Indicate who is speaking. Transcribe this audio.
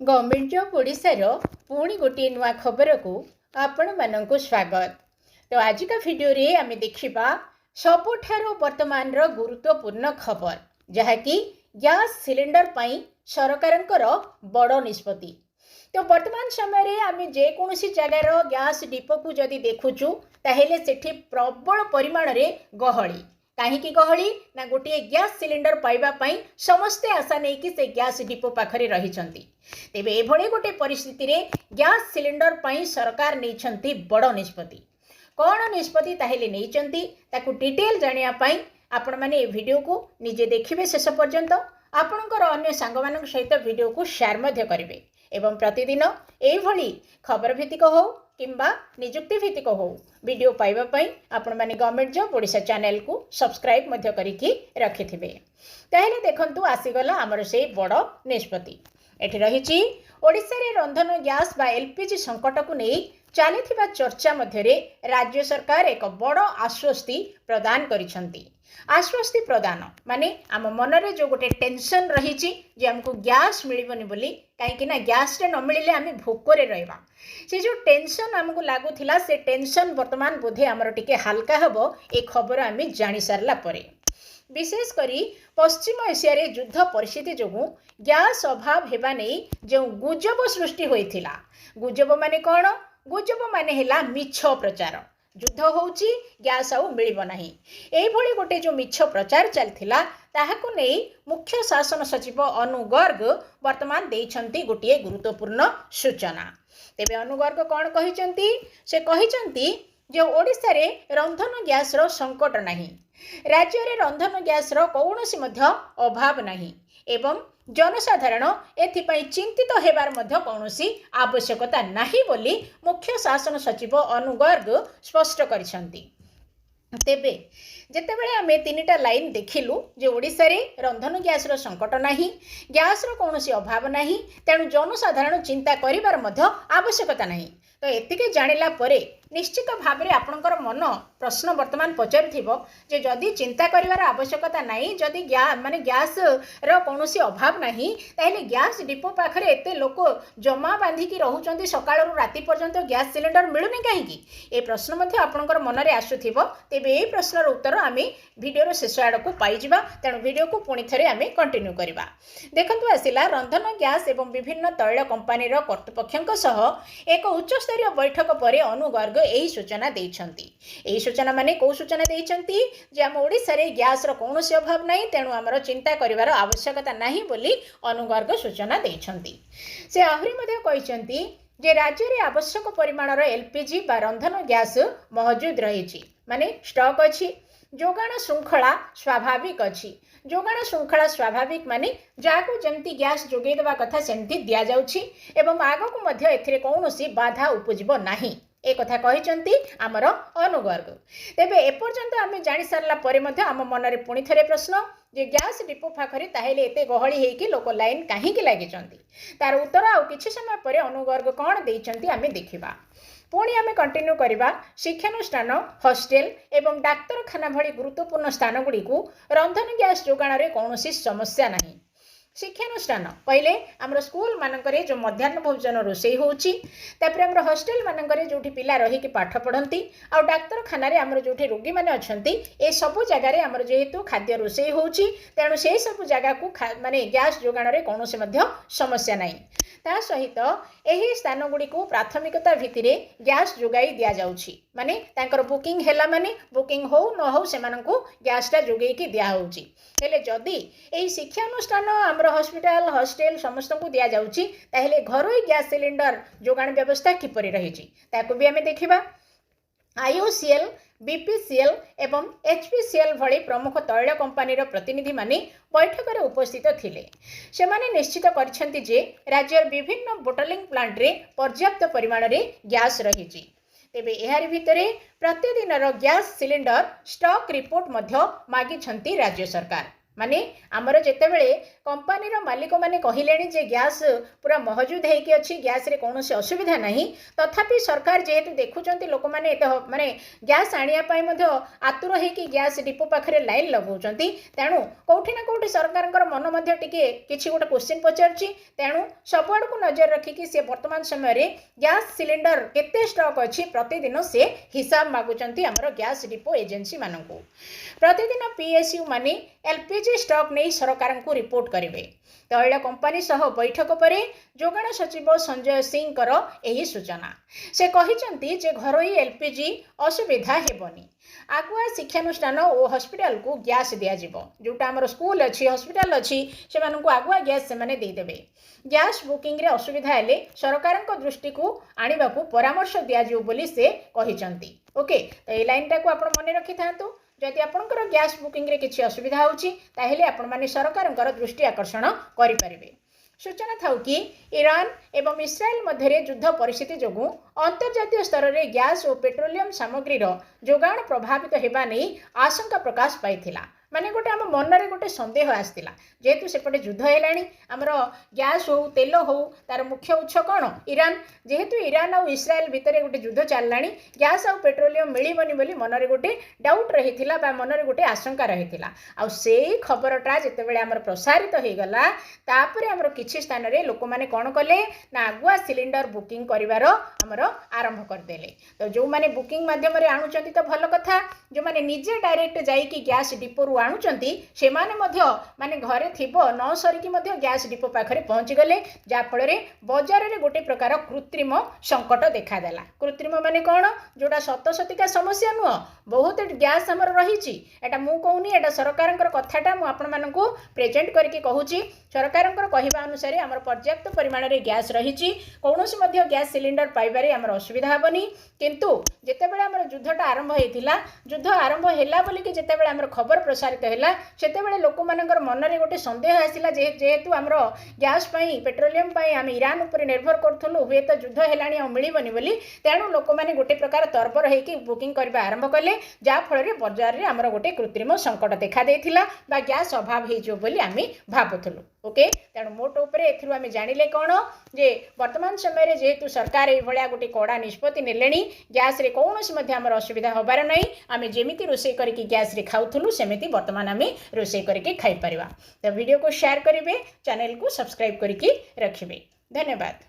Speaker 1: Government job ओडिशार पुणी गोटे नुआ खबर को आपण मानक स्वागत। तो आज का वीडियो रे आम देखा सबुठार वर्तमान गुरुत्वपूर्ण खबर जहाँकि गैस सिलेंडर पाई सरकार बड़ निष्पत्ति। तो वर्तमान समय आम जेकोसी जगार गैस डिपो को जदि देखुचु ताहेले सेठी प्रबल परिमाण रे गहली कहीं गहली ना गोटे गैस सिलेंडर पाइबा समस्ते आशा नहीं कि से गैस डिपो पाखरे रही तेबे एभली गोटे परिस्थिति रे गैस सिलेंडर पाई सरकार नहीं बड़ निष्पत्ति। कौन निष्पत्ति ताहेले नहीं ताकू डिटेल जानिया पाई आपण माने ए वीडियो को निजे देखिबे शेष पर्यंत आपणकर अन्य सांग मानक सहित वीडियो को शेयर मध्य करिवे एवं प्रतिदिन एभली खबर भित्तिक हो किंबा निजुक्ति भित्तिक हो वीडियो पाइबा पई आपण माने गवर्नमेंट जॉब ओडिशा चैनल को सब्सक्राइब मध्य करिकि रखिथिबे। ताहेले देखंतु आसीगला हमर से बड़ निष्पत्ति एठी रहिछि ओडिशा रे रंधन गैस बा एलपीजी संकट को नहीं चली चर्चा मध्य राज्य सरकार एक बड़ आश्वस्ति प्रदान करिसंती। आश्वस्ति प्रदान माने आम मनरे जो गोटे टेंशन रही जे हमको गैस मिलबनी बोली कहीं गैस रे न मिले आम भोकरे रहिबा से जो टेंशन आमको लागुथिला से टेंशन वर्तमान बोधे आमर टिके हल्का हबो ए खबर आम जानि सारला परे। विशेष करी पश्चिम एशिया रे युद्ध परिस्थिति जोगु गैस अभाव हेबा नहीं जो गुजब सृष्टि होइथिला। गुजब माने कौन? गुजब माने हेला मिछ प्रचार। युद्ध होउची गैस आउ मिलिब नाही एई भली गोटे जो मिछ प्रचार चलथिला ताहाकु नै मुख्य शासन सचिव अनु गर्ग वर्तमान देइछंती गोटे गुरुत्वपूर्ण सूचना। तेबे अनु गर्ग कौन कहिसंती? से कहिसंती जे ओडिशा रे रंधन गैस रो संकट नाही, राज्य रे रंधन गैस रो कौनसी मध्य अभाव नाही एवं जनसाधारण एथिपाई चिंतित हेबार मध्य कौनसी आवश्यकता नाही बोली मुख्य शासन सचिव अनु गर्ग स्पष्ट करिसंती। तेबे जेतेबेले आमे तीनटा लाइन देखिलु जे ओडिशा रे रंधन गैस रो संकट नाही, गैस रो कौनसी अभाव नाही, तेणु जनसाधारण चिंता करिबार मध्य आवश्यकता नाही। तो एतिके जानिला परे निश्चित भाव में आपणकर मन प्रश्न वर्तमान पचारुथिबो जे जदि चिंता करिवार आवश्यकता नाही, जदि माने गैस रो कौनसी अभाव नाही ताहेले गैस डिपो पाखरे एते लोक जमा बांधिकी रहउचंती सकाळरू राति पर्यंत गैस सिलेंडर मिलुनी काहेकि ए प्रश्न मध्ये आपणकर मन रे आसुथिबो। तेबे ए प्रश्नर उत्तर आमे वीडियो रो शेष आड़ को पाई जिबा, तेणु वीडियो को पुणी थरे आमे कंटिन्यू करिबा। देखंतु आसिला रंधन गैस एवं विभिन्न तैल कंपनी रो कर्तृपक्षक सह एक उच्च स्तरीय बैठक पर अनु गर्ग यही सूचना देइछंती। एही सूचना माने को सूचना देइछंती जे हम ओडिसा रे गैस रो कौनसी अभाव नाही, तेणु हमर चिंता करिवार आवश्यकता नाही बोली अनु गर्ग सूचना देइछंती। से आहुरी मध्ये कहिसंती जे राज्य रे आवश्यक परिमाणर एलपीजी बा रंधन गैस मौजूद रहिछि माने स्टॉक अछि। जोगाण श्रृंखला स्वाभाविक अछि। जोगाण श्रृंखला स्वाभाविक माने जाको जेमती गैस जोगै देबा कथा सेमती दिया जाउछि एवं आगको मध्ये एथिरे कौनसी बाधा उपजिबो नाही ए कथा कहिसंती आमर अनु गर्ग। तेबे एपर्यंत आमे जानि सारला परे मध्ये आम मनरे पुणी थरे प्रश्न जे गैस डिपो पाखरे ताहेले एते गहली हेकी लोक लाइन काहेकि लागिचंती तार उत्तर आ किछि समय परे अनु गर्ग कोन देइचंती आमे देखिबा। पुणी आमे कंटिन्यू करिबा। शिक्षानुष्ठान हॉस्टेल एवं डाक्तरखाना भली गुरुत्वपूर्ण स्थान गुडी को रंधन गैस जोगाण रे कौनसी समस्या नाही। शिक्षानुष्ठान पहले आमर स्कूल मानकरे जो मध्याह्न भोजन रोषेई होउची, तापर आमर हॉस्टेल मानकरे जोठी पिला रही कि पाठ पढ़ंती आ डाक्तरखाना रे आमर जोठी रोगी माने अछंती ए सब जगह रे आमर जेहेतु खाद्य रोषेई होउची तेणु से सब जगह को माने गैस जोगाण रे कौनसी मध्य समस्या नाही। ता सहित एही स्थान गुडी को प्राथमिकता भित्तिरे गैस जोगाई दिया जाउची माने तांकर बुकिंग हेला माने बुकिंग हो न हो सेमानंकु गैसटा जोगेई कि दिया होउची। हेले जदी एही शिक्षानुष्ठान आमर हॉस्पिटल हॉस्टेल समस्त को दिया जाउची ताहेले घरोई गैस सिलेंडर जोगाण व्यवस्था किपरि रहिची ताकू भी आमे देखिबा। आईओसीएल बीपीसीएल एवं एचपीसीएल भली प्रमुख तैल कंपनी प्रतिनिधि माने बैठक में उपस्थित थिले। से माने निश्चित करिसेंती जे राज्य विभिन्न बोटलिंग प्लांट रे पर्याप्त परिमाण रे गैस रहिची। तेबे एहारि भितरे प्रतिदिन गैस सिलेंडर स्टॉक रिपोर्ट मध्य मागिछंती राज्य सरकार। माने आमर जितेबले कंपानी मालिक मैंने कहले जे गैस पूरा महजूद होगी अच्छी गैस रे कौन असुविधा नहीं तथापि सरकार जेहेतु देखुंत लोक मैंने माने गैस आने आतुर होगी गैस डिपो पाखे लाइन लगाउं तेणु कौटि ना कौटि सरकार मन किसी गोटे क्वेश्चन पचार तेणु सबुआड़ को नजर रखिकी सी वर्तमान समय गैस सिलिंडर केते स्टॉक अच्छी प्रतिदिन से हिसाब मागुंट आमर गैस डिपो एजेंसी मानक प्रतिदिन पीएसयू माने एलपीजी स्टॉक नहीं सरकार को रिपोर्ट करेंगे। तैल कंपानी सह बैठक पर जोगाण सचिव संजय सिंह यही सूचना से कहते जे घरोई एलपीजी असुविधा हेबनी आगुआ शिक्षानुष्ठान और हॉस्पिटल को गैस दिज्व जोटा आम स्कूल अच्छी हॉस्पिटल अच्छी से आगुआ गैस से देदेवे गैस बुकिंग रे असुविधा हेले सरकार दृष्टि को आने को परामर्श दिज्व बोली से कहते। ओके तो ये लाइनटा को आप मन रखि था जदि आपंकर गैस बुकिंग रे किसी असुविधा होताहेले आपण माने सरकार दृष्टि आकर्षण करें। सूचना था कि ईरान एवं इस्राएल मध्य युद्ध परिस्थिति जोगु अंतर्जातीय स्तर में गैस और पेट्रोलियम सामग्री जोगाण प्रभावित होगा नहीं आशंका प्रकाश पाई माने गोटे आम मनरे गोटे संदेह आसला जेहेतु सेपटे युद्ध है आमर गैस हो तेल हो तार मुख्य उत्स कौन ईरान जेहेतु ईरान और इस्राएल भितर गोटे युद्ध चलला गैस और पेट्रोलियम मिलबनी बोली मनरे गोटे डाउट रही मनरे गोटे आशंका रही से खबरटा जितेबाला आमर प्रसारित हो गला तापर आमर किछि स्थान रे लोक माने कौन कले ना आगुआ सिलिंडर बुकिंग करिवार आमर आरंभ करदेले। तो जो माने बुकिंग माध्यम रे आणुचंती तो भल कथा जो माने निजे डायरेक्ट जाइकी गैस डिपो आणुचंती से माने घरे थिबो न सरिकी मध्य गैस डिपो पाखरे पहुंची गले जा फल रे बाजार रे गोटे प्रकार कृत्रिम संकट देखादेला। कृत्रिम माने कौन जोटा सतसतिका समस्या नुह बहुत गैस आमर रही एटा मु कहूनी एटा सरकार कथाटा मु आपण मानकु प्रेजेंट करके कहूची सरकार कहवा अनुसार आमर पर्याप्त परिमाण में गैस रही कौन गैस सिलिंडर पाइबारे आमर असुविधा हेबनी किंतु जितेबाला आमर युद्धटा आरंभ होता युद्ध आरंभ है बोलिकी जितेबाला आमर खबर प्रसारित है से लोक मानकर मनरे गोटे संदेह आसला जेहेतु आमर गैस पेट्रोलियम आम ईरान उपर निर्भर करूँ हुए तो युद्ध है मिलबनी बोली तेणु लोक मैंने गोटे प्रकार तरबर होगी बुकिंग करने आरंभ कले जहाँफल बजार में आमर गोटे कृत्रिम संकट देखा देथिला गैस अभाव हो बोली आम भावुलु। ओके तेणु मोट उपर एम जानिले कौन जे वर्तमान समय जेहेतु सरकार ये गोटे कड़ा निष्पत्ति नेले गैस रे कौन आमर असुविधा होबार नहीं आम जेमिति रोषे करके गैस रे खाऊलु सेमिति वर्तमान आम रोषे करके खाई परिबा। तो वीडियो को शेयर करेंगे चैनल को सब्सक्राइब करके रखिए। धन्यवाद।